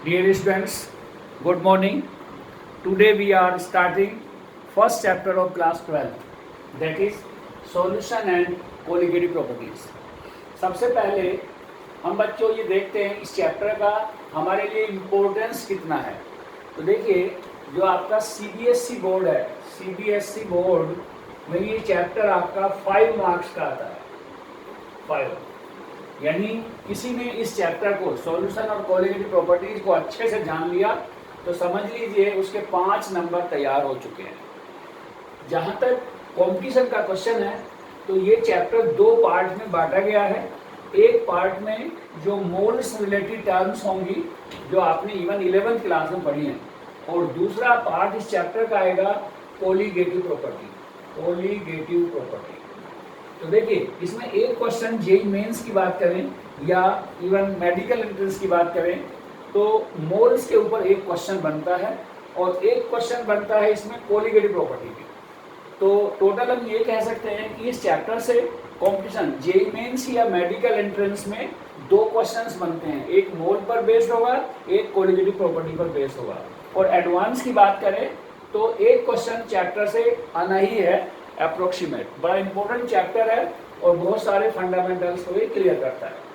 Dear students, good morning. Today we are starting first chapter of class 12, that is solution and colligative properties. सबसे पहले हम बच्चों ये देखते हैं इस चैप्टर का हमारे लिए इम्पोर्टेंस कितना है। तो देखिए, जो आपका CBSE बोर्ड है, CBSE बोर्ड में ये चैप्टर आपका 5 मार्क्स का आता है। 5, यानी किसी ने इस चैप्टर को सॉल्यूशन और कोलिगेटिव प्रॉपर्टीज को अच्छे से जान लिया तो समझ लीजिए उसके 5 नंबर तैयार हो चुके हैं। जहाँ तक कंपटीशन का क्वेश्चन है तो ये चैप्टर 2 पार्ट में बांटा गया है। एक पार्ट में जो मोल्स रिलेटेड टर्म्स होंगी जो आपने इवन 11th क्लास में पढ़ी हैं, और दूसरा पार्ट इस चैप्टर का आएगा कोलिगेटिव प्रॉपर्टी। कोलिगेटिव प्रॉपर्टी तो देखिए, इसमें एक क्वेश्चन जेईई मेंस की बात करें या इवन मेडिकल एंट्रेंस की बात करें तो मोल्स के ऊपर एक क्वेश्चन बनता है और एक क्वेश्चन बनता है इसमें कोलिगेटिव प्रॉपर्टी की। तो टोटल हम ये कह सकते हैं कि इस चैप्टर से कंपटीशन जेईई मेंस या मेडिकल एंट्रेंस में 2 क्वेश्चंस बनते हैं, एक मोल पर बेस्ड होगा, एक कोलिगेटिव प्रॉपर्टी पर बेस्ड होगा। और एडवांस की बात करें तो एक क्वेश्चन चैप्टर से आना ही है, अप्रोक्सीमेट। बड़ा इंपॉर्टेंट चैप्टर है और बहुत सारे फंडामेंटल्स को ये क्लियर करता है।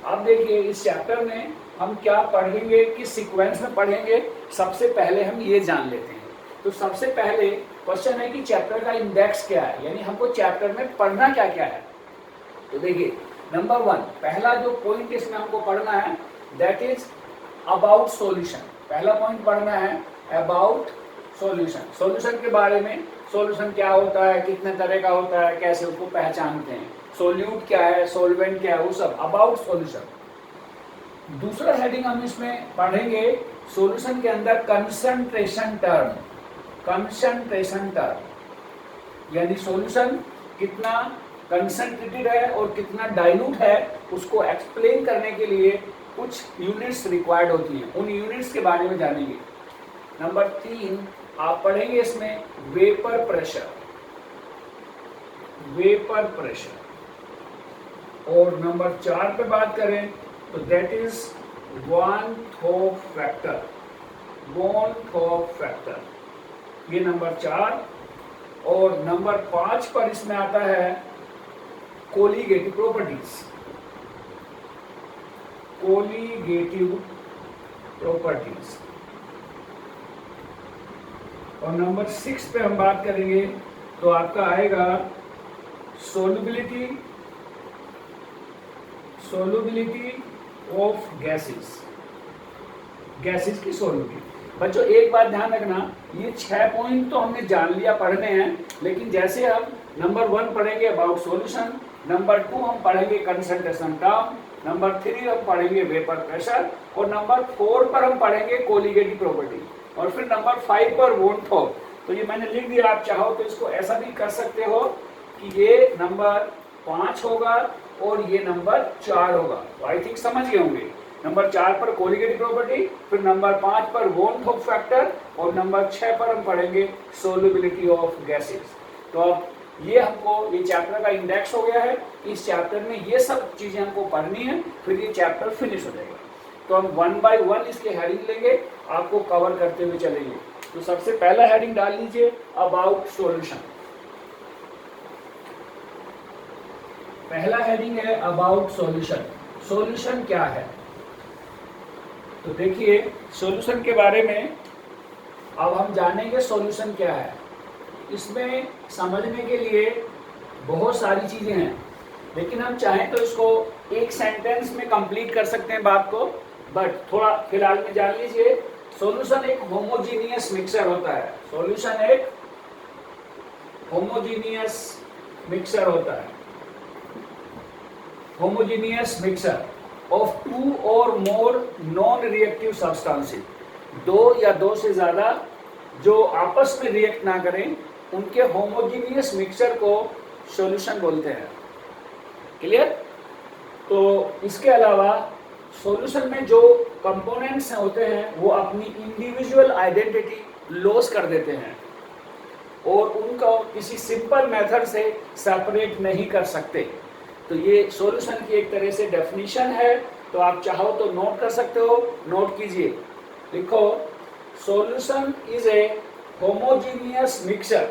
अब देखिए, इस चैप्टर में हम क्या पढ़ेंगे, किस सीक्वेंस में पढ़ेंगे, सबसे पहले हम ये जान लेते हैं। तो सबसे पहले क्वेश्चन है कि चैप्टर का इंडेक्स क्या है, यानी हमको चैप्टर में पढ़ना क्या क्या है। तो देखिए, नंबर 1 पहला जो पॉइंट इसमें हमको पढ़ना है दैट इज अबाउट सॉल्यूशन। पहला पॉइंट पढ़ना है अबाउट सॉल्यूशन। सॉल्यूशन के बारे में, सॉल्यूशन क्या होता है, कितने तरह का होता है, कैसे उसको पहचानते हैं, सोल्यूट क्या है, सॉल्वेंट क्या है, वो सब अबाउट सॉल्यूशन। दूसरा हेडिंग हम इसमें पढ़ेंगे सॉल्यूशन के अंदर कंसंट्रेशन टर्म। कंसंट्रेशन टर्म यानी सॉल्यूशन कितना कंसंट्रेटेड है और कितना डाइल्यूट है उसको एक्सप्लेन करने के लिए कुछ यूनिट्स रिक्वायर्ड होती हैं, उन यूनिट्स के बारे में जानेंगे। नंबर 3 आप पढ़ेंगे इसमें वेपर प्रेशर। Vapour pressure. और नंबर 4 पे बात करें तो that is van't Hoff factor. Van't Hoff factor ये नंबर 4। और नंबर 5 पर इसमें आता है कोलिगेटिव प्रॉपर्टीज। Colligative properties. और नंबर 6 पे हम बात करेंगे तो आपका आएगा solubility. Solubility of gases. Gases की सोल्युबिलिटी। बच्चों एक बात ध्यान रखना, ये 6 पॉइंट तो हमने जान लिया पढ़ने हैं, लेकिन जैसे हम नंबर 1 पढ़ेंगे अबाउट सॉल्यूशन, नंबर 2 हम पढ़ेंगे कंसंट्रेशन टर्म, नंबर 3 हम पढ़ेंगे वेपर प्रेशर, और नंबर 4 पर हम पढ़ेंगे कोलिगेटिव प्रॉपर्टी, और फिर नंबर 5 पर वॉन थॉप। तो ये मैंने लिख दिया, आप चाहो तो इसको ऐसा भी कर सकते हो कि ये नंबर 5 होगा और ये नंबर 4 होगा। तो आई थिंक समझ गए होंगे। नंबर 4 पर कोलिगेटिव प्रॉपर्टी, फिर नंबर 5 पर वॉन थॉप फैक्टर, और नंबर 6 पर हम पढ़ेंगे सोल्युबिलिटी ऑफ गैसेस। तो अब ये हमको, ये चैप्टर का इंडेक्स हो गया है। इस चैप्टर में ये सब चीजें हमको पढ़नी है, फिर ये चैप्टर फिनिश हो जाएगा। तो हम 1 बाय 1 इसके हेडिंग लेंगे, आपको कवर करते हुए चलेंगे। तो सबसे पहला हेडिंग डाल लीजिए अबाउट सॉल्यूशन। पहला हेडिंग है अबाउट सॉल्यूशन। सॉल्यूशन क्या है? तो देखिए, सॉल्यूशन के बारे में अब हम जानेंगे सॉल्यूशन क्या है। इसमें समझने के लिए बहुत सारी चीजें हैं, लेकिन हम चाहें तो इसको एक सेंटेंस में कंप्लीट कर सकते हैं बात को, बट थोड़ा फिलहाल में जान लीजिए। सॉल्यूशन एक होमोजीनियस मिक्सचर होता है। सॉल्यूशन एक होमोजीनियस मिक्सचर होता है। होमोजीनियस मिक्सचर ऑफ 2 और मोर नॉन रिएक्टिव सब्सटेंसेस। 2 या 2 से ज्यादा जो आपस में रिएक्ट ना करें, उनके होमोजीनियस मिक्सचर को सॉल्यूशन बोलते हैं। क्लियर? तो इसके अलावा सॉल्यूशन में जो कंपोनेंट्स होते हैं वो अपनी इंडिविजुअल आइडेंटिटी लॉस कर देते हैं और उनको किसी सिंपल मेथड से सेपरेट नहीं कर सकते। तो ये सॉल्यूशन की एक तरह से डेफिनेशन है तो आप चाहो तो नोट कर सकते हो, नोट कीजिए, लिखो solution is a homogeneous mixture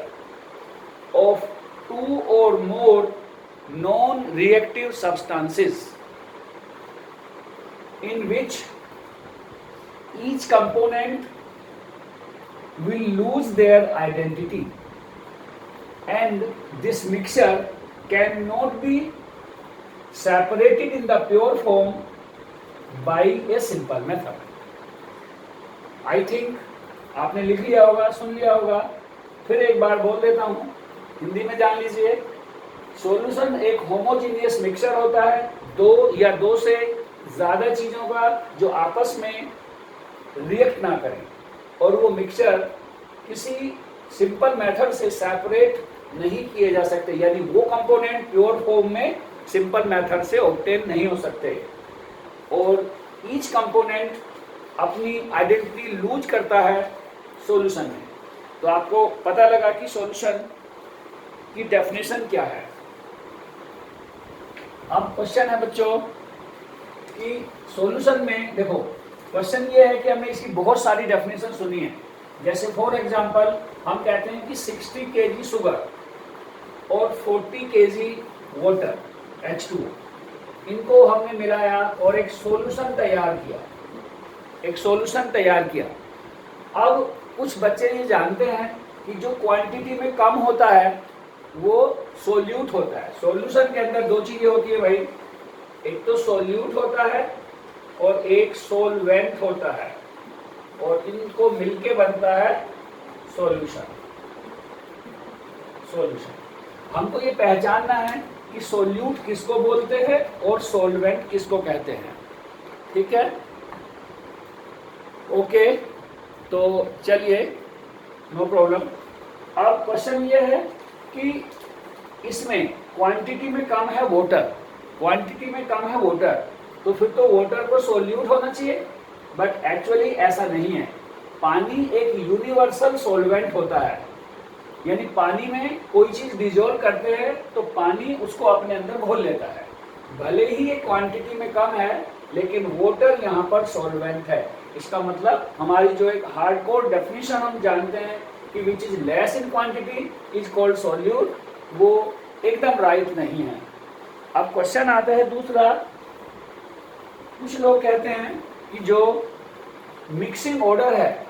of two or more non reactive substances in which each component will lose their identity, and this mixture cannot be separated in the pure form by a simple method. I think आपने लिख लिया होगा, सुन लिया होगा, फिर एक बार बोल देता हूँ, हिंदी में जान लीजिए। सॉल्यूशन एक होमोजीनियस मिक्सचर होता है, दो या दो से ज़्यादा चीज़ों का जो आपस में रिएक्ट ना करें, और वो मिक्सचर किसी सिंपल मेथड से सेपरेट नहीं किए जा सकते, यानी वो कंपोनेंट प्योर फॉर्म में सिंपल मेथड से ऑब्टेन नहीं हो सकते, और ईच कंपोनेंट अपनी आइडेंटिटी लूज करता है सॉल्यूशन में। तो आपको पता लगा कि सॉल्यूशन की डेफिनेशन क्या है। अब क्वेश्चन है बच्चों कि सॉल्यूशन में देखो, क्वेश्चन ये है कि हमने इसकी बहुत सारी डेफिनेशन सुनी है। जैसे फॉर एग्जांपल हम कहते हैं कि 60 kg शुगर और 40 kg वाटर H2O, इनको हमने मिलाया और एक सॉल्यूशन तैयार किया। अब कुछ बच्चे ये जानते हैं कि जो क्वांटिटी में कम होता है वो सोल्यूट होता है। सॉल्यूशन के अंदर दो चीज़ें होती है भाई, एक तो सोल्यूट होता है और एक सोलवेंट होता है, और इनको मिलके बनता है सॉल्यूशन। हमको ये पहचानना है कि सोल्यूट किसको बोलते हैं और सोलवेंट किसको कहते हैं, ठीक है? ओके, तो चलिए, नो प्रॉब्लम। अब क्वेश्चन ये है कि इसमें क्वांटिटी में कम है वाटर, तो फिर तो वाटर को सोल्यूट होना चाहिए, बट एक्चुअली ऐसा नहीं है। पानी एक यूनिवर्सल सॉल्वेंट होता है, यानी पानी में कोई चीज़ डिजोल्व करते हैं तो पानी उसको अपने अंदर घोल लेता है। भले ही ये क्वांटिटी में कम है, लेकिन वाटर यहाँ पर सॉल्वेंट है। इसका मतलब हमारी जो एक हार्डकोर डेफिनेशन हम जानते हैं कि which is less in quantity is called solute, वो एकदम राइट नहीं है। अब क्वेश्चन आता है दूसरा, कुछ लोग कहते हैं कि जो मिक्सिंग ऑर्डर है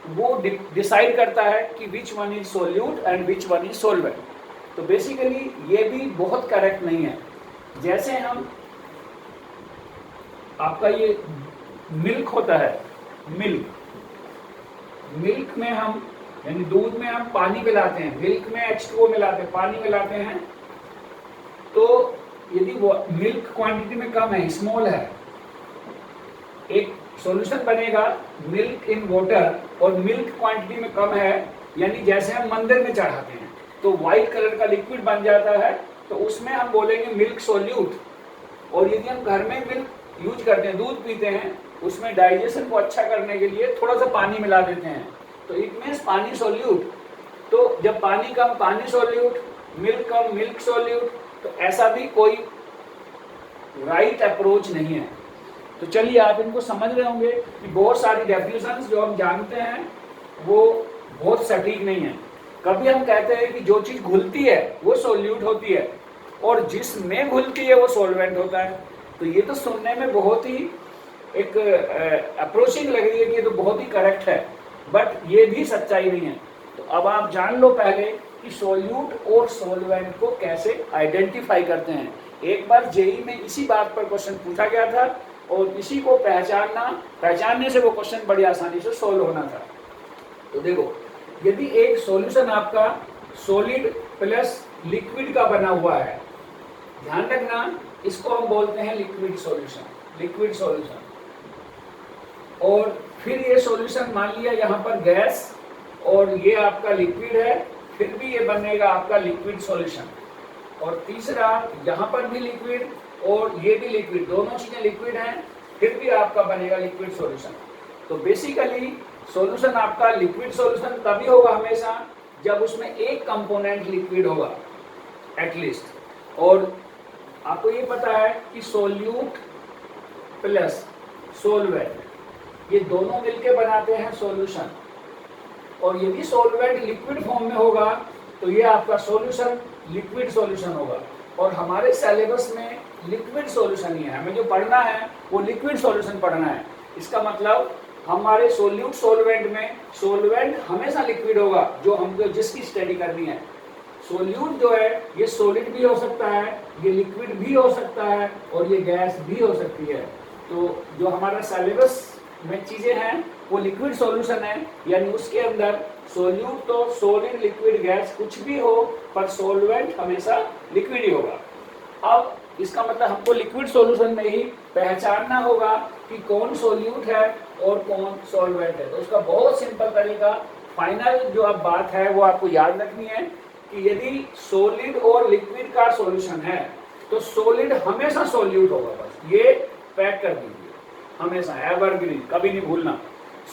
वो डिसाइड करता है कि which one is solute and which one is solvent. तो बेसिकली ये भी बहुत करेक्ट नहीं है। जैसे हम आपका ये मिल्क होता है, मिल्क में हम यानी दूध में हम पानी मिलाते हैं, मिल्क में H2O मिलाते हैं, पानी मिलाते हैं। तो यदि वो मिल्क क्वांटिटी में कम है, स्मॉल है, एक सॉल्यूशन बनेगा मिल्क इन वाटर, और मिल्क क्वांटिटी में कम है, यानी जैसे हम मंदिर में चढ़ाते हैं तो व्हाइट कलर का लिक्विड बन जाता है, तो उसमें हम बोलेंगे मिल्क सोल्यूट। और यदि हम घर में मिल्क यूज करते हैं, दूध पीते हैं, उसमें डाइजेशन को अच्छा करने के लिए थोड़ा सा पानी मिला देते हैं, तो इट मीन्स पानी सोल्यूट। तो जब पानी कम पानी सोल्यूट, मिल्क कम मिल्क सोल्यूट, तो ऐसा भी कोई राइट अप्रोच नहीं है। तो चलिए, आप इनको समझ रहे होंगे कि बहुत सारी डेफिनेशंस जो हम जानते हैं वो बहुत सटीक नहीं है। कभी हम कहते हैं कि जो चीज़ घुलती है वो सोल्यूट होती है, और जिसमें घुलती है वो सोलवेंट होता है। तो ये तो सुनने में बहुत ही एक अप्रोचिंग लग रही है कि ये तो बहुत ही करेक्ट है, बट ये भी सच्चाई नहीं है। तो अब आप जान लो पहले कि सोल्यूट और सोलवेंट को कैसे आइडेंटिफाई करते हैं। एक बार जेईई में इसी बात पर क्वेश्चन पूछा गया था, और इसी को पहचानने से वो क्वेश्चन बड़ी आसानी से सोल्व होना था। तो देखो, यदि एक सॉल्यूशन आपका सॉलिड प्लस लिक्विड का बना हुआ है, ध्यान रखना, इसको हम बोलते हैं लिक्विड सॉल्यूशन। और फिर ये सॉल्यूशन मान लिया यहाँ पर गैस, और ये आपका लिक्विड है, फिर भी ये बनेगा आपका लिक्विड सॉल्यूशन। और तीसरा, यहाँ पर भी लिक्विड और ये भी लिक्विड, दोनों चीज़ें लिक्विड हैं, फिर भी आपका बनेगा लिक्विड सॉल्यूशन। तो बेसिकली सॉल्यूशन आपका लिक्विड सॉल्यूशन तभी होगा हमेशा जब उसमें एक कंपोनेंट लिक्विड होगा एटलीस्ट। और आपको ये पता है कि सोल्यूट प्लस सोलवेंट, ये दोनों मिलके बनाते हैं सॉल्यूशन। और यदि सॉल्वेंट लिक्विड फॉर्म में होगा तो ये आपका सॉल्यूशन लिक्विड सॉल्यूशन होगा। और हमारे सिलेबस में लिक्विड सॉल्यूशन ही है, हमें जो पढ़ना है वो लिक्विड सॉल्यूशन पढ़ना है। इसका मतलब हमारे सोल्यूट सॉल्वेंट में सॉल्वेंट हमेशा लिक्विड होगा, जो हमको जिसकी स्टडी करनी है। सोल्यूट जो है ये सॉलिड भी हो सकता है, ये लिक्विड भी हो सकता है, और ये गैस भी हो सकती है। तो जो हमारा सिलेबस में चीजें हैं वो लिक्विड सॉल्यूशन है, यानी उसके अंदर सोल्यूट तो सॉलिड लिक्विड गैस कुछ भी हो, पर सॉल्वेंट हमेशा लिक्विड ही होगा। अब इसका मतलब हमको लिक्विड सॉल्यूशन में ही पहचानना होगा कि कौन सोल्यूट है और कौन सॉल्वेंट है। तो उसका बहुत सिंपल तरीका, फाइनल जो अब बात है वो आपको याद रखनी है कि यदि सॉलिड और लिक्विड का सॉल्यूशन है तो सॉलिड हमेशा सॉल्यूट होगा। बस ये पैक कर दीजिए, हमेशा एवरग्रीन, कभी नहीं भूलना।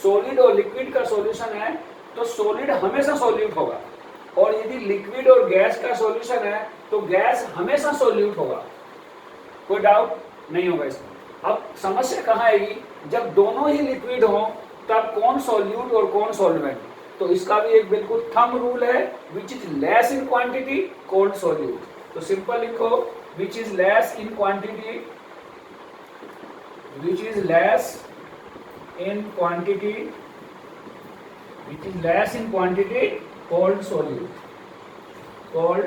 सॉलिड और लिक्विड का सॉल्यूशन है तो सॉलिड हमेशा सॉल्यूट होगा, और यदि लिक्विड और गैस का सॉल्यूशन है तो गैस हमेशा सॉल्यूट होगा। कोई डाउट नहीं होगा इसमें। अब समस्या कहाँ आएगी, जब दोनों ही लिक्विड हो तब कौन सॉल्यूट और कौन सॉल्वेंट। तो इसका भी एक बिल्कुल थंब रूल है, which is less in quantity called solute. तो सिंपल लिखो, which is less in quantity, which is less in quantity, which is less in quantity called solute, called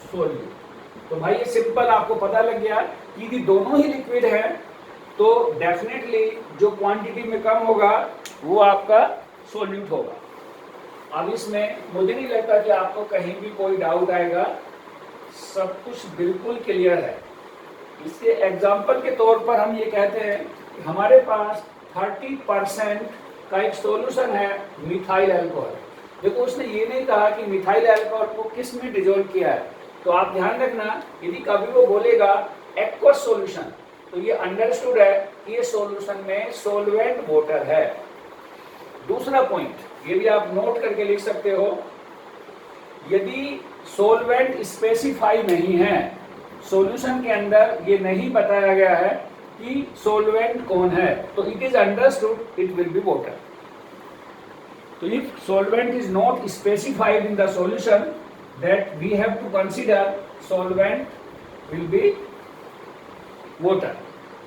solute। तो भाई ये सिंपल आपको पता लग गया कि यदि दोनों ही लिक्विड है तो डेफिनेटली जो क्वांटिटी में कम होगा वो आपका सोल्यूट होगा। अब इसमें मुझे नहीं लगता कि आपको कहीं भी कोई डाउट आएगा, सब कुछ बिल्कुल क्लियर है। इसके एग्जाम्पल के तौर पर हम ये कहते हैं कि हमारे पास 30% का एक सॉल्यूशन है मिथाइल अल्कोहल। देखो उसने ये नहीं कहा कि मिथाइल अल्कोहल को किस में डिजोल्व किया है, तो आप ध्यान रखना यदि कभी वो बोलेगा एक्वस सॉल्यूशन तो ये अंडरस्टूड है कि ये सॉल्यूशन में सॉल्वेंट वाटर है। दूसरा पॉइंट ये भी आप नोट करके लिख सकते हो, यदि सॉल्वेंट स्पेसिफाई नहीं है, सॉल्यूशन के अंदर ये नहीं बताया गया है कि सॉल्वेंट कौन है, तो it is understood it will be water. तो if solvent is not specified in the solution that we have to consider solvent will be water.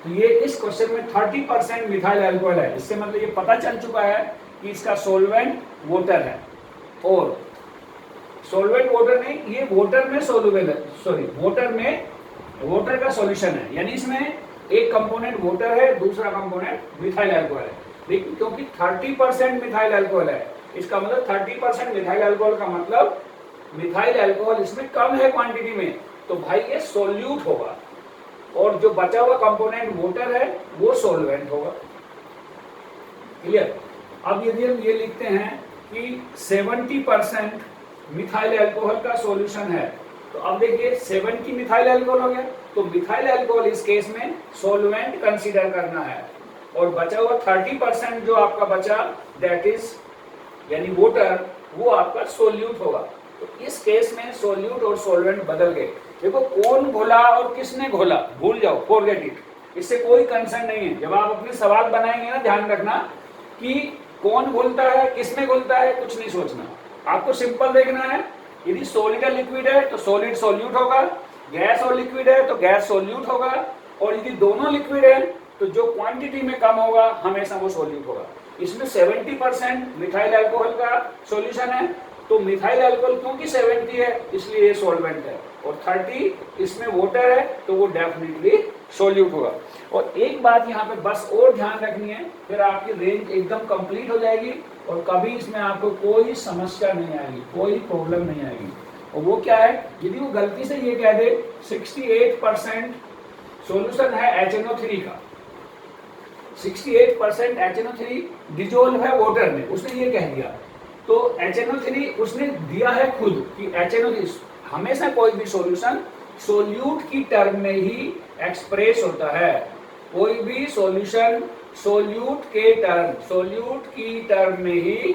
तो ये इस क्वेश्चन में 30% मिथाइल अल्कोहल है, इससे मतलब ये पता चल चुका है कि इसका सॉल्वेंट वाटर है। और सॉल्वेंट वाटर नहीं, ये वाटर में सोल्यूबल है, सॉरी वाटर में वाटर का सॉल्यूशन है, यानी इसमें एक कंपोनेंट वाटर है, दूसरा कंपोनेंट मिथाइल अल्कोहल है। लेकिन क्योंकि 30% मिथाइल अल्कोहल है, इसका मतलब 30% मिथाइल अल्कोहल का मतलब मिथाइल अल्कोहल इसमें कम है क्वांटिटी में, तो भाई ये सोल्यूट होगा। और जो बचा हुआ कंपोनेंट वाटर है वो सॉल्वेंट होगा। क्लियर। अब यदि हम ये लिखते हैं कि 70% मिथाइल अल्कोहल का सॉल्यूशन है, तो अब देखिए 70 मिथाइल अल्कोहल हो गया, तो मिथाइल अल्कोहल इस केस में सॉल्वेंट कंसीडर करना है, और बचा हुआ 30% जो आपका बचा दैट इज यानी वाटर, वो आपका सोल्यूट होगा। तो इस केस में सोल्यूट और सॉल्वेंट बदल गए। देखो कौन घोला और किसने घोला भूल जाओ, फॉरगेट इट, इससे कोई कंसर्न नहीं है। जब आप अपने सवाल बनाएंगे ना, ध्यान रखना कि कौन घुलता है किसमें घुलता है, कुछ नहीं सोचना, आपको सिंपल देखना है। यदि सॉलिड और लिक्विड है तो सॉलिड सोल्यूट होगा, गैस और लिक्विड है तो गैस सोल्यूट होगा, और यदि दोनों लिक्विड है तो जो क्वांटिटी में कम होगा हमेशा वो सोल्यूट होगा। इसमें 70% मिथाइल अल्कोहल का सॉल्यूशन है, तो मिथाइल अल्कोहल क्योंकि 70 है इसलिए ये सॉल्वेंट है, और 30 इसमें वाटर है तो वो डेफिनेटली सोल्यूट होगा। और एक बात यहाँ पे बस और ध्यान रखनी है, फिर आपकी रेंज एकदम कंप्लीट हो जाएगी और कभी इसमें आपको कोई समस्या नहीं आएगी, कोई प्रॉब्लम नहीं आएगी। और वो क्या है, यदि वो गलती से ये कह दे 68% सॉल्यूशन है HNO3 का, 68% HNO3 डिजोल्व है वाटर में, उसने ये कह दिया, तो HNO3 उसने दिया है खुद कि HNO3 हमेशा कोई भी सॉल्यूशन सोल्यूट की टर्म में ही एक्सप्रेस होता है। कोई भी सॉल्यूशन सोल्यूट की टर्म में ही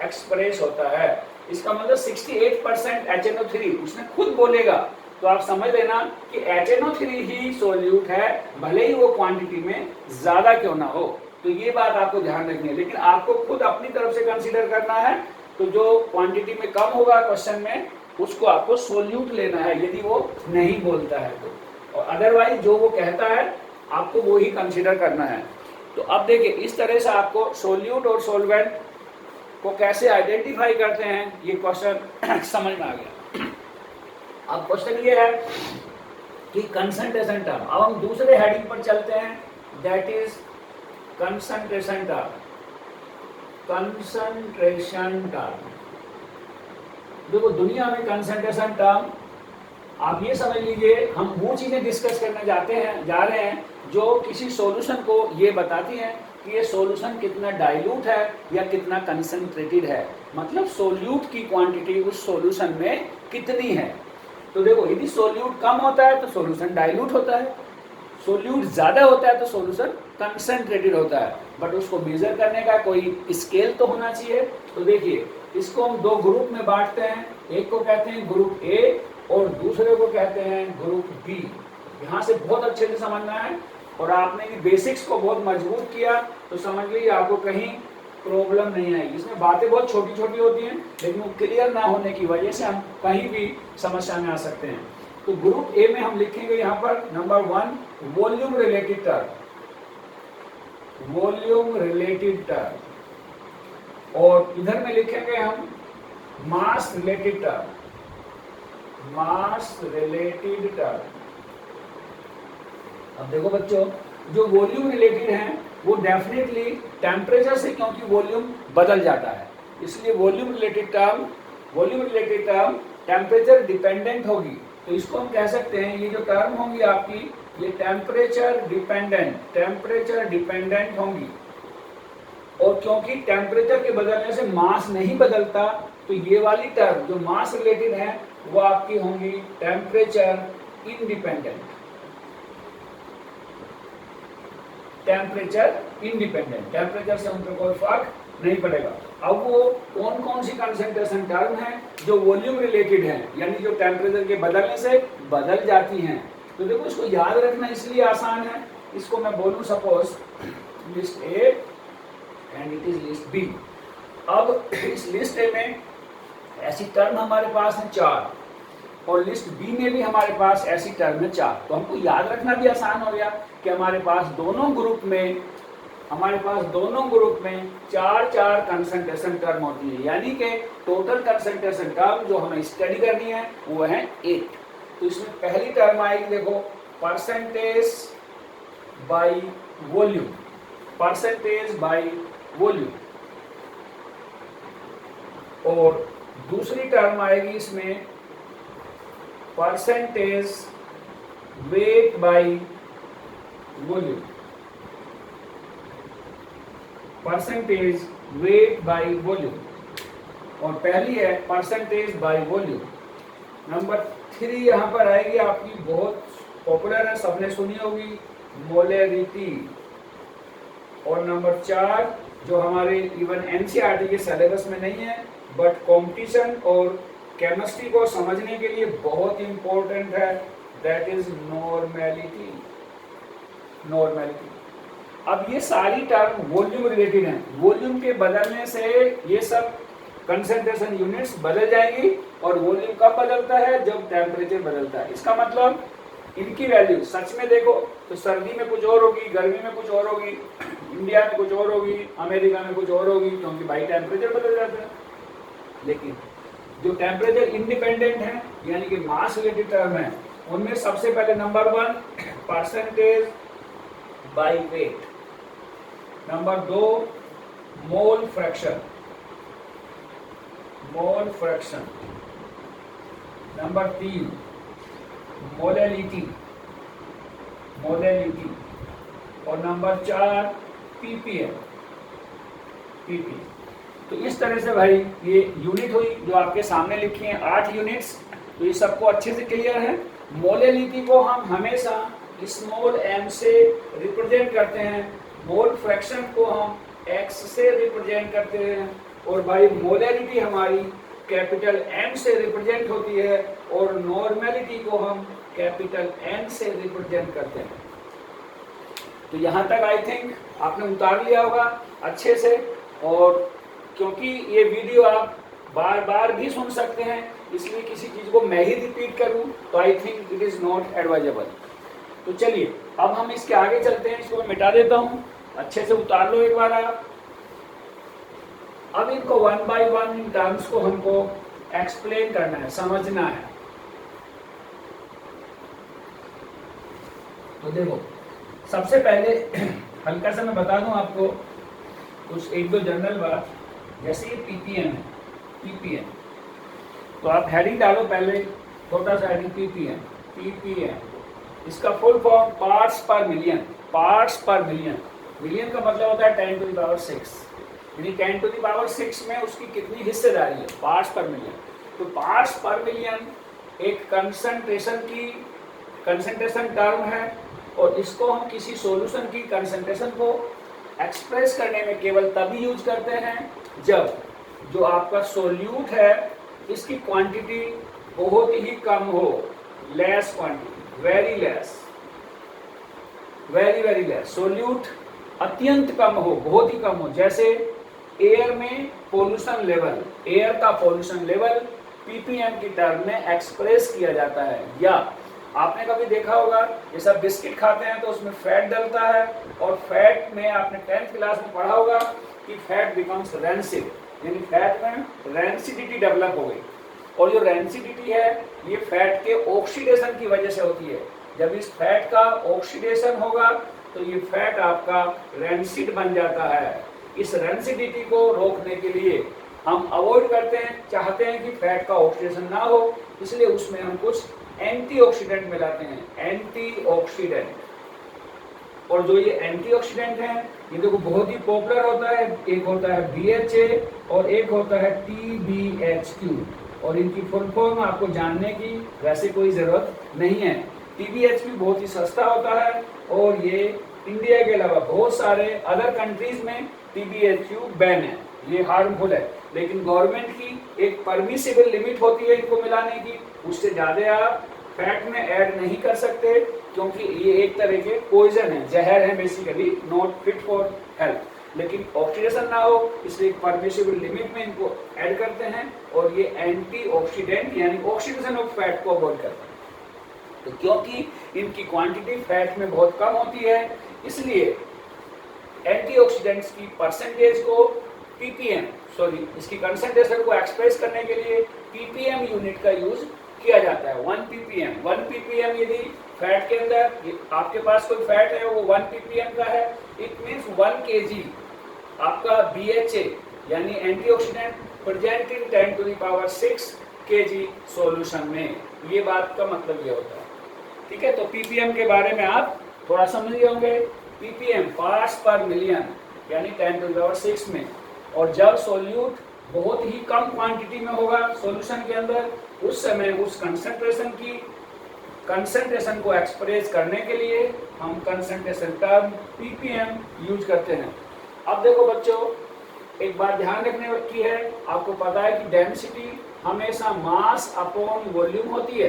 एक्सप्रेस होता है। इसका मतलब 68% HNO3 उसने खुद बोलेगा तो आप समझ लेना कि HNO3 ही सोल्यूट है, भले ही वो क्वांटिटी में ज़्यादा क्यों ना हो। तो ये बात आपको ध्यान रखनी है, लेकिन आपको खुद अपनी तरफ से कंसीडर करना है। तो जो क्वांटिटी में कम होगा क्वेश्चन में, उसको आपको सोल्यूट लेना है यदि वो नहीं बोलता है तो, और अदरवाइज जो वो कहता है आपको वो ही कंसीडर करना है। तो अब देखिए, इस तरह से आपको सोल्यूट और सोलवेंट को कैसे आइडेंटिफाई करते हैं ये क्वेश्चन समझ में आ गया। अब क्वेश्चन ये है कि कंसंट्रेशन टर्म, अब हम दूसरे हेडिंग पर चलते हैं, that is concentration term. Concentration term, देखो दुनिया में कंसंट्रेशन टर्म आप ये समझ लीजिए, हम वो चीजें डिस्कस करने जा रहे हैं जो किसी सॉल्यूशन को ये बताती हैं कि ये सॉल्यूशन कितना डाइल्यूट है या कितना कंसंट्रेटेड है, मतलब सोल्यूट की क्वांटिटी उस सॉल्यूशन में कितनी है। तो देखो, यदि सोल्यूट कम होता है तो सॉल्यूशन डाइल्यूट होता है, सोल्यूट ज़्यादा होता है तो सॉल्यूशन कंसंट्रेटेड होता है, बट उसको मेजर करने का कोई स्केल तो होना चाहिए। तो देखिए, इसको हम दो ग्रुप में बांटते हैं, एक को कहते हैं ग्रुप ए और दूसरे को कहते हैं ग्रुप बी। यहाँ से बहुत अच्छे से समझना है, और आपने भी बेसिक्स को बहुत मजबूत किया तो समझ लीजिए आपको कहीं प्रॉब्लम नहीं आएगी। इसमें बातें बहुत छोटी छोटी होती हैं, लेकिन वो क्लियर ना होने की वजह से हम कहीं भी समस्या में आ सकते हैं। तो ग्रुप ए में हम लिखेंगे यहाँ पर number 1 volume related term, volume related term, और इधर में लिखेंगे हम मास रिलेटेड टर्म, मास रिलेटेड टर्म। अब देखो बच्चों, जो वॉल्यूम रिलेटेड हैं वो डेफिनेटली टेम्परेचर से, क्योंकि वॉल्यूम बदल जाता है, इसलिए volume related term temperature dependent होगी। तो इसको हम कह सकते हैं, ये जो टर्म होंगी आपकी, ये टेम्परेचर डिपेंडेंट होंगी। और क्योंकि टेम्परेचर के बदलने से मास नहीं बदलता, तो ये वाली टर्म जो मास रिलेटेड है वो आपकी होंगी टेम्परेचर इंडिपेंडेंट, टेम्परेचर से उन पर कोई फर्क नहीं पड़ेगा। अब वो कौन कौन सी कंसंट्रेशन टर्म है जो वॉल्यूम रिलेटेड है, यानी जो टेम्परेचर के बदलने से बदल जाती हैं। तो देखो, इसको याद रखना इसलिए आसान है, इसको मैं बोलूं suppose list A and it is list B. अब इस लिस्ट ए में ऐसी टर्म हमारे पास है 4, और लिस्ट बी में भी हमारे पास ऐसी टर्म है 4। तो हमको याद रखना भी आसान हो गया कि हमारे पास दोनों ग्रुप में 4 कंसंट्रेशन टर्म होती है, यानी कि टोटल कंसंट्रेशन टर्म जो हमें स्टडी करनी है वो है 8। तो इसमें पहली टर्म आएगी, देखो, परसेंटेज बाई वॉल्यूम, और दूसरी टर्म आएगी इसमें परसेंटेज वेट बाई वॉल्यूम, और पहली है परसेंटेज बाई वॉल्यूम। नंबर 3 यहाँ पर आएगी आपकी, बहुत पॉपुलर है, सबने सुनी होगी, मोलैरिटी। और नंबर 4 जो हमारे इवन एनसीईआरटी के सिलेबस में नहीं है, बट कंपटीशन और केमिस्ट्री को समझने के लिए बहुत इंपॉर्टेंट है, दैट इज नॉर्मेलिटी। अब ये सारी टर्म वॉल्यूम रिलेटेड हैं, वॉल्यूम के बदलने से ये सब कंसंट्रेशन यूनिट्स बदल जाएंगी, और वॉल्यूम कब बदलता है, जब टेम्परेचर बदलता है। इसका मतलब इनकी वैल्यू सच में देखो तो सर्दी में कुछ और होगी, गर्मी में कुछ और होगी, इंडिया में कुछ और होगी, अमेरिका में कुछ और होगी, क्योंकि भाई टेम्परेचर बदल जाता है। लेकिन जो टेम्परेचर इंडिपेंडेंट है, यानी कि मास रिलेटेड टर्म है, उनमें सबसे पहले number 1 percentage by wait, number 2 mole fraction, number 3 molality, और नंबर 4 पीपीएम। तो इस तरह से भाई ये यूनिट हुई जो आपके सामने लिखी है 8 यूनिट्स। तो ये सबको अच्छे से क्लियर है। मोलैलिटी को हम हमेशा स्मॉल m से रिप्रेजेंट करते हैं, मोल फ्रैक्शन को हम x से रिप्रेजेंट करते हैं, और भाई मोलैलिटी हमारी कैपिटल M से रिप्रेजेंट होती है और नॉर्मेलिटी को हम कैपिटल N से रिप्रेजेंट करते हैं। तो यहाँ तक आई थिंक आपने उतार लिया होगा अच्छे से, और क्योंकि ये वीडियो आप बार बार भी सुन सकते हैं, इसलिए किसी चीज़ को मैं ही रिपीट करूं तो I think it is not advisable. तो चलिए अब हम इसके आगे चलते हैं। इसको मैं मिटा देता हूं, अच्छे से उतार लो एक बार आप। अब इनको one by one in terms को हमको एक्सप्लेन करना है, समझना है। तो देखो सबसे पहले हल्का सा मैं बता दूं आपको कुछ एक दो जनरल बात, जैसे ये पीपीएम है, पीपीएम तो आप हेडिंग डालो पहले, छोटा सा हेडिंग पीपीएम। पीपीएम इसका फुल फॉर्म पार्ट्स पर मिलियन, पार्ट्स पर मिलियन। मिलियन का मतलब होता है 10 to the power 6, यानी 10 to the power 6 में उसकी कितनी हिस्सेदारी है, पार्ट्स पर मिलियन। तो पार्ट्स पर मिलियन एक कंसंट्रेशन टर्म है, और इसको हम किसी सॉल्यूशन की कंसंट्रेशन को एक्सप्रेस करने में केवल तभी यूज करते हैं जब जो आपका सोल्यूट है इसकी क्वांटिटी बहुत ही कम हो, less quantity, very less, very very less. Solute अत्यंत कम हो, बहुत ही कम हो। जैसे एयर में पोल्यूशन लेवल, एयर का पोल्यूशन लेवल पीपीएम की टर्म में एक्सप्रेस किया जाता है। या आपने कभी देखा होगा ये सब बिस्किट खाते हैं तो उसमें फैट डलता है, और फैट में आपने 10th क्लास में पढ़ा होगा कि फैट बिकम्स रैंसिड, यानी फैट में रैंसिडिटी डेवलप हो गई। और जो रैंसिडिटी है ये फैट के ऑक्सीडेशन की वजह से होती है। जब इस फैट का ऑक्सीडेशन होगा तो ये फैट आपका रैंसिड बन जाता है। इस रैंसिडिटी को रोकने के लिए हम अवॉइड करते हैं, चाहते हैं कि फैट का ऑक्सीडेशन ना हो, इसलिए उसमें हम कुछ एंटीऑक्सीडेंट मिलाते हैं, एंटीऑक्सीडेंट। और जो ये एंटीऑक्सीडेंट हैं ये देखो बहुत ही पॉपुलर होता है, एक होता है BHA और एक होता है TBHQ, और इनकी फुल फॉर्म आपको जानने की वैसे कोई ज़रूरत नहीं है। TBHQ बहुत ही सस्ता होता है, और ये इंडिया के अलावा बहुत सारे अदर कंट्रीज में TBHQ बैन है, ये हार्मफुल है। लेकिन गवर्नमेंट की एक परमिसिबल लिमिट होती है इनको मिलाने की, उससे ज़्यादा आप फैट में ऐड नहीं कर सकते, क्योंकि ये एक तरह के पॉइजन है, जहर है, basically not fit for health. लेकिन ऑक्सीडेशन ना हो इसलिए परमिसिबल लिमिट में इनको ऐड करते हैं, और ये एंटीऑक्सीडेंट यानी ऑक्सीडेशन ऑफ फैट को अवॉइड करते हैं। तो क्योंकि इनकी क्वांटिटी फैट में बहुत कम होती है, इसलिए एंटीऑक्सीडेंट्स की परसेंटेज को पीपीएम, इसकी कंसंट्रेशन को एक्सप्रेस करने के लिए पीपीएम यूनिट का यूज किया जाता है। 1 ppm यदि फैट के अंदर आपके पास कोई फैट है वो 1 ppm का है, इट मीन्स 1 kg आपका BHA यानी antioxidant present in 10 to the power 6 kg solution में। ये बात का मतलब ये होता है, ठीक है। तो पीपीएम के बारे में आप थोड़ा समझ गए होंगे। पीपीएम पार्ट्स पर मिलियन यानी 10 to the power 6 में, और जब सोल्यूट बहुत ही कम क्वांटिटी में होगा सॉल्यूशन के अंदर, उस समय उस कंसंट्रेशन को एक्सप्रेस करने के लिए हम कंसंट्रेशन टर्म पीपीएम यूज करते हैं। अब देखो बच्चों, एक बात ध्यान रखने की है, आपको पता है कि डेंसिटी हमेशा मास अपॉन वॉल्यूम होती है,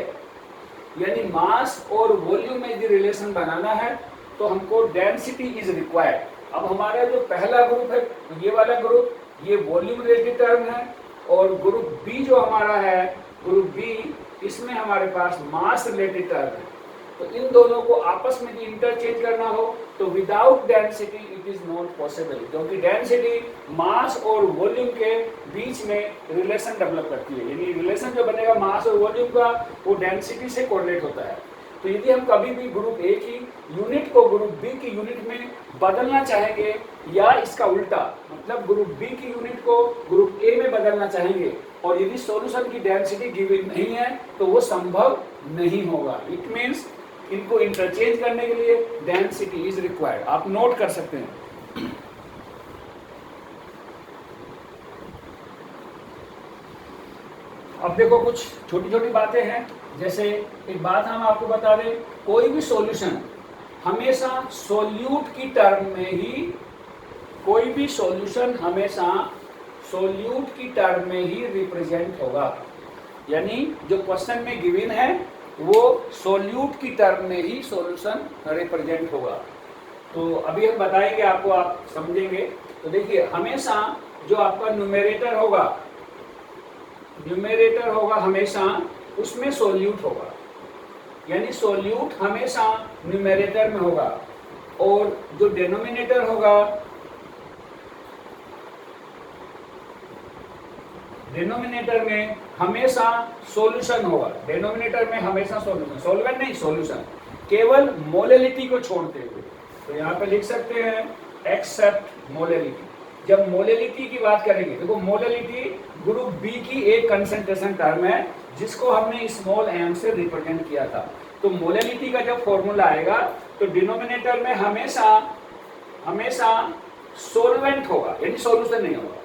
यानी मास और वॉल्यूम में यदि रिलेशन बनाना है तो हमको डेंसिटी इज रिक्वायर्ड। अब हमारा जो पहला ग्रुप है ये वाला ग्रुप, ये वॉल्यूम रिलेटेड टर्म है, और ग्रुप बी जो हमारा है, ग्रुप बी, इसमें हमारे पास मास रिलेटेड टर्म है। तो इन दोनों को आपस में इंटरचेंज करना हो तो without density it is not possible, क्योंकि डेंसिटी मास और वॉल्यूम के बीच में रिलेशन डेवलप करती है, यानी रिलेशन जो बनेगा मास और वॉल्यूम का वो डेंसिटी से कोरिलेट होता है। तो यदि हम कभी भी ग्रुप ए की यूनिट को ग्रुप बी की यूनिट में बदलना चाहेंगे, या इसका उल्टा मतलब ग्रुप बी की यूनिट को ग्रुप ए में बदलना चाहेंगे, और यदि सॉल्यूशन की डेंसिटी गिवन नहीं है तो वो संभव नहीं होगा। इट मीन्स इनको इंटरचेंज करने के लिए डेंसिटी इज रिक्वायर्ड। आप नोट कर सकते हैं। अब देखो कुछ छोटी छोटी बातें हैं, जैसे एक बात हम आपको बता दें, कोई भी सॉल्यूशन हमेशा सोल्यूट की टर्म में ही, कोई भी सॉल्यूशन हमेशा सोल्यूट की टर्म में ही रिप्रेजेंट होगा। यानी जो क्वेश्चन में गिवन है वो सोल्यूट की टर्म में ही सॉल्यूशन रिप्रेजेंट होगा। तो अभी हम बताएंगे आपको, आप समझेंगे। तो देखिए, हमेशा जो आपका न्यूमेरेटर होगा हमेशा उसमें सोल्यूट होगा। यानी सोल्यूट हमेशा न्यूमेरेटर में होगा, और जो डिनोमिनेटर होगा, डिनोमिनेटर में हमेशा सॉल्यूशन होगा। डिनोमिनेटर में हमेशा सॉल्यूशन, सॉल्वेंट नहीं, सॉल्यूशन, केवल मोलेलिटी को छोड़ते हुए। तो यहाँ पे लिख सकते हैं एक्सेप्ट मोलेलिटी। जब मोलेलिटी की बात करेंगे, देखो मोलेलिटी ग्रुप बी की एक कंसंट्रेशन टर्म है जिसको हमने स्मॉल एम से रिप्रेजेंट किया था। तो मोलेलिटी का जब फॉर्मूला आएगा तो डिनोमिनेटर में हमेशा सोलवेंट होगा, यानी सॉल्यूशन नहीं होगा।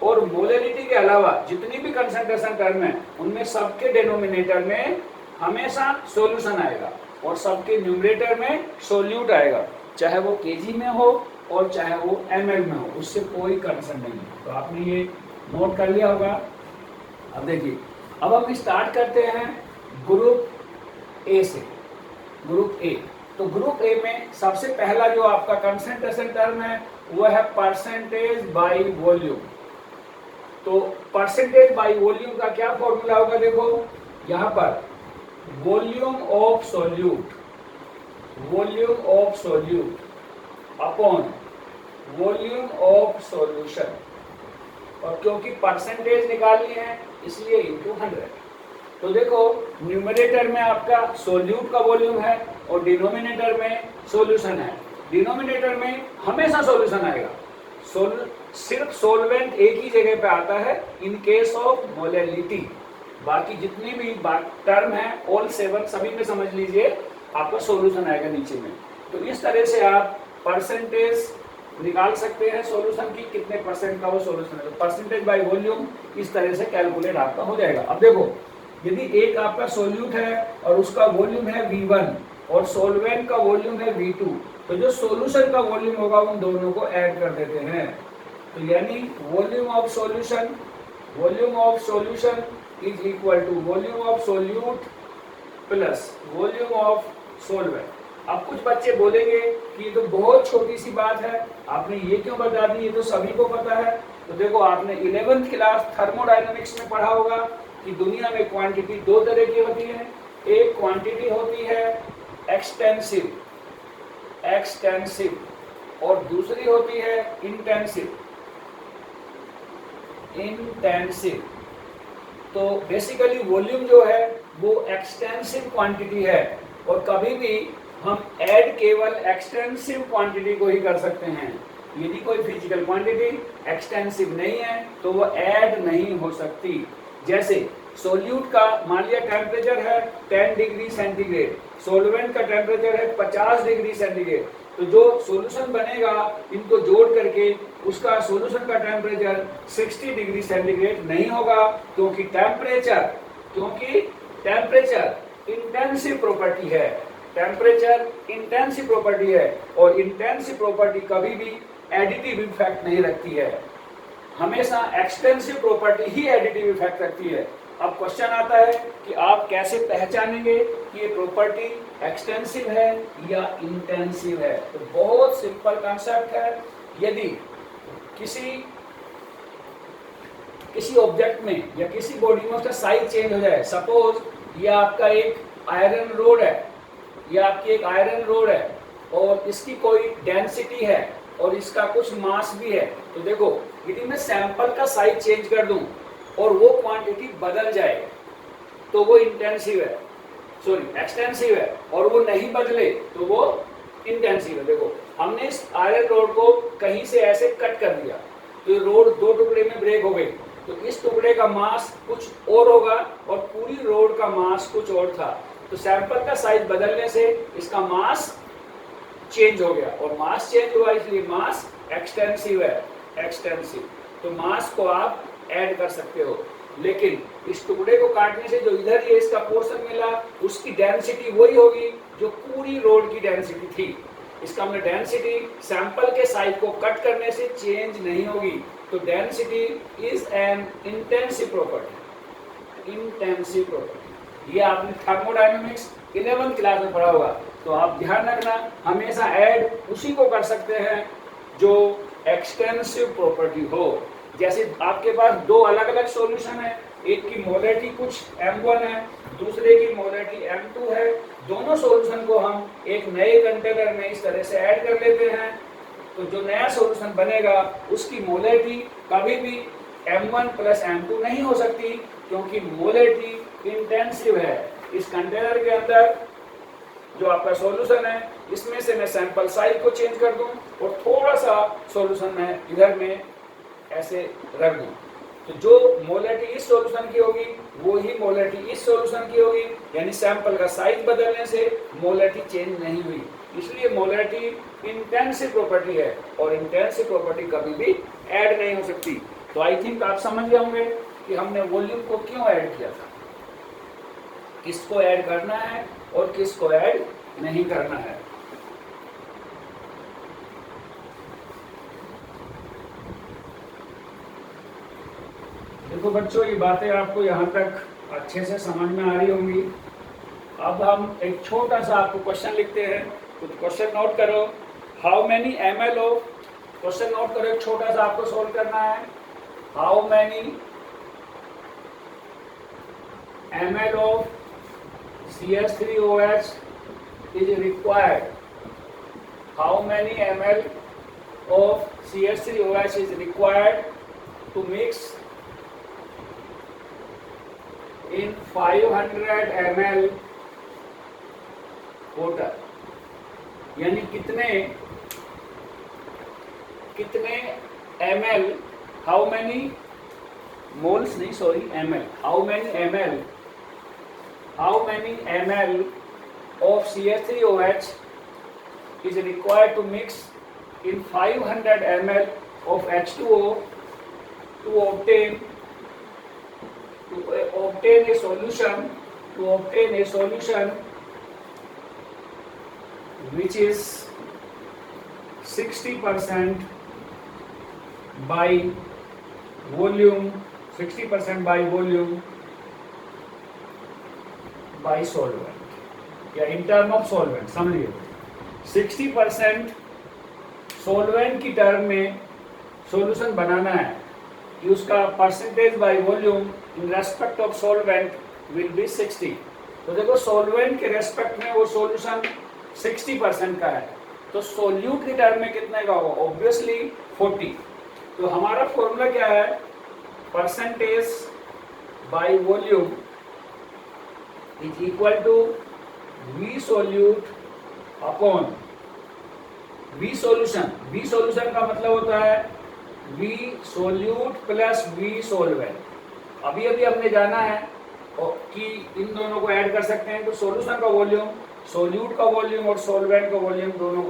और मोलेलिटी के अलावा जितनी भी कंसंट्रेशन टर्म है उनमें सबके डिनोमिनेटर में हमेशा सॉल्यूशन आएगा, और सबके न्यूमरेटर में सोल्यूट आएगा, चाहे वो केजी में हो और चाहे वो एमएल में हो, उससे कोई कंसर्न नहीं है। तो आपने ये नोट कर लिया होगा। अब देखिए, अब हम स्टार्ट करते हैं ग्रुप ए से। ग्रुप ए, तो ग्रुप ए में सबसे पहला जो आपका कंसंट्रेशन टर्म है वो है परसेंटेज बाय वॉल्यूम। तो परसेंटेज बाय वॉल्यूम का क्या फॉर्मूला होगा, देखो यहाँ पर volume of solute upon volume of solution, और क्योंकि परसेंटेज निकालनी है इसलिए इनटू 100। तो देखो, न्यूमरेटर में आपका सोल्यूट का वॉल्यूम है और डिनोमिनेटर में सॉल्यूशन है। डिनोमिनेटर में हमेशा सॉल्यूशन आएगा, सिर्फ सोलवेंट एक ही जगह पे आता है इन केस ऑफ मोलेलिटी। बाकी जितनी भी टर्म है ऑल 7 सभी में समझ लीजिए आपका सॉल्यूशन आएगा नीचे में। तो इस तरह से आप परसेंटेज निकाल सकते हैं सॉल्यूशन की, कितने परसेंट का वो सॉल्यूशन है। तो परसेंटेज बाय वॉल्यूम इस तरह से कैलकुलेट आपका हो जाएगा। अब देखो, यदि एक आपका सोल्यूट है और उसका वॉल्यूम है V1 और सोलवेंट का वॉल्यूम है V2, तो जो सॉल्यूशन का वॉल्यूम होगा उन दोनों को ऐड कर देते हैं। तो यानी volume of solution is equal to volume of solute plus volume of solvent. अब कुछ बच्चे बोलेंगे कि ये तो बहुत छोटी सी बात है, आपने ये क्यों बता दी, ये तो सभी को पता है। तो देखो, आपने 11th क्लास थर्मोडायनेमिक्स में पढ़ा होगा कि दुनिया में क्वांटिटी दो तरह की होती है। एक क्वांटिटी होती है एक्सटेंसिव और दूसरी होती है इंटेंसिव। तो बेसिकली वॉल्यूम जो है वो एक्सटेंसिव क्वांटिटी है, और कभी भी हम ऐड केवल एक्सटेंसिव क्वांटिटी को ही कर सकते हैं। यदि कोई फिजिकल क्वांटिटी एक्सटेंसिव नहीं है तो वो ऐड नहीं हो सकती। जैसे सोल्यूट का मान लिया टेम्परेचर है 10 डिग्री सेंटीग्रेड, सोलवेंट का टेम्परेचर है 50 डिग्री सेंटीग्रेड, तो जो सॉल्यूशन बनेगा इनको जोड़ करके उसका सॉल्यूशन का टेम्परेचर 60 डिग्री सेंटीग्रेड नहीं होगा, क्योंकि टेम्परेचर इंटेंसिव प्रॉपर्टी है। टेम्परेचर इंटेंसिव प्रॉपर्टी है, और इंटेंसिव प्रॉपर्टी कभी भी एडिटिव इफेक्ट नहीं रखती है, हमेशा एक्सटेंसिव प्रॉपर्टी ही एडिटिव इफेक्ट रखती है। अब क्वेश्चन आता है कि आप कैसे पहचानेंगे कि ये प्रॉपर्टी एक्सटेंसिव है या इंटेंसिव है। तो बहुत सिंपल कॉन्सेप्ट है। यदि किसी ऑब्जेक्ट में या किसी बॉडी में उसका साइज चेंज हो जाए, सपोज ये आपका एक आयरन रोड है और इसकी कोई डेंसिटी है और इसका कुछ मास भी है, तो देखो यदि मैं सैंपल का साइज चेंज कर दूं और वो क्वांटिटी बदल जाए तो वो एक्सटेंसिव है, और वो नहीं बदले तो वो इंटेंसिव है। देखो, हमने इस आयरन रोड को कहीं से ऐसे कट कर दिया तो ये रोड दो टुकड़े में ब्रेक हो गई, तो इस टुकड़े का मास कुछ और होगा और पूरी रोड का मास कुछ और था। तो सैंपल का साइज बदलने से इसका मास चेंज हो गया, और मास चेंज हुआ इसलिए मास एक्सटेंसिव है। तो मास को आप ऐड कर सकते हो, लेकिन इस टुकड़े को काटने से जो इधर ये इसका पोर्शन मिला उसकी डेंसिटी वही होगी जो पूरी रोड की डेंसिटी थी। इसका हमने डेंसिटी सैंपल के साइज को कट करने से चेंज नहीं होगी। तो density is an intensive property, intensive property. ये आपने थर्मोडायनेमिक्स 11th क्लास में पढ़ा होगा। तो आप ध्यान रखना, हमेशा ऐड उसी को कर सकते हैं जो एक्सटेंसिव प्रॉपर्टी हो। जैसे आपके पास दो अलग अलग सॉल्यूशन है, एक की मोलैरिटी कुछ m1 है, दूसरे की मोलैरिटी m2 है। दोनों सॉल्यूशन को हम एक नए कंटेनर में इस तरह से ऐड कर लेते हैं, तो जो नया सॉल्यूशन बनेगा उसकी मोलैरिटी कभी भी m1 प्लस m2 नहीं हो सकती, क्योंकि मोलैरिटी इंटेंसिव है। इस कंटेनर के अंदर जो आपका सॉल्यूशन है, इसमें से मैं सैंपल साइज को चेंज कर दूं और थोड़ा सा सॉल्यूशन मैं इधर में ऐसे रख दूं, तो जो मोलैरिटी इस सॉल्यूशन की होगी वो ही मोलैरिटी इस सॉल्यूशन की होगी, यानी सैंपल का साइज बदलने से मोलैरिटी चेंज नहीं हुई। इसलिए मोलैरिटी इंटेंसिव प्रॉपर्टी है और इंटेंसिव प्रॉपर्टी कभी भी ऐड नहीं हो सकती। तो आई थिंक आप समझ गए होंगे कि हमने वॉल्यूम को क्यों ऐड किया था, किसको ऐड करना है और किसको ऐड नहीं करना है। देखो बच्चों, ये बातें आपको यहाँ तक अच्छे से समझ में आ रही होंगी। अब हम एक छोटा सा आपको क्वेश्चन लिखते हैं, कुछ क्वेश्चन नोट करो। How many ml of, question note करो, एक छोटा सा आपको सोल्व करना है। How many ml of CH3OH is required? How many ml of CH3OH is required to mix in 500 ml water? यानी कितने ml, how many moles नहीं, sorry ml, how many ml of CH3OH is required to mix in 500 ml of H2O to obtain a solution which is 60% by volume, 60% by volume by solvent, या in term of solvent समझिए। 60% solvent की term में solution बनाना है कि उसका percentage by volume in respect of solvent will B 60। तो देखो solvent के रेस्पेक्ट में वो सॉल्यूशन 60% का है, तो सोल्यूट की टर्म में कितने का होगा, ऑब्वियसली 40। तो हमारा फॉर्मूला क्या है, percentage by volume is equal to V solute upon V solution. V solution का मतलब होता है V solute plus V solvent. अभी हमने जाना है कि इन दोनों को ऐड कर सकते हैं, तो सॉल्यूशन का वॉल्यूम, सोल्यूट का वॉल्यूम और सॉल्वेंट का वॉल्यूम दोनों को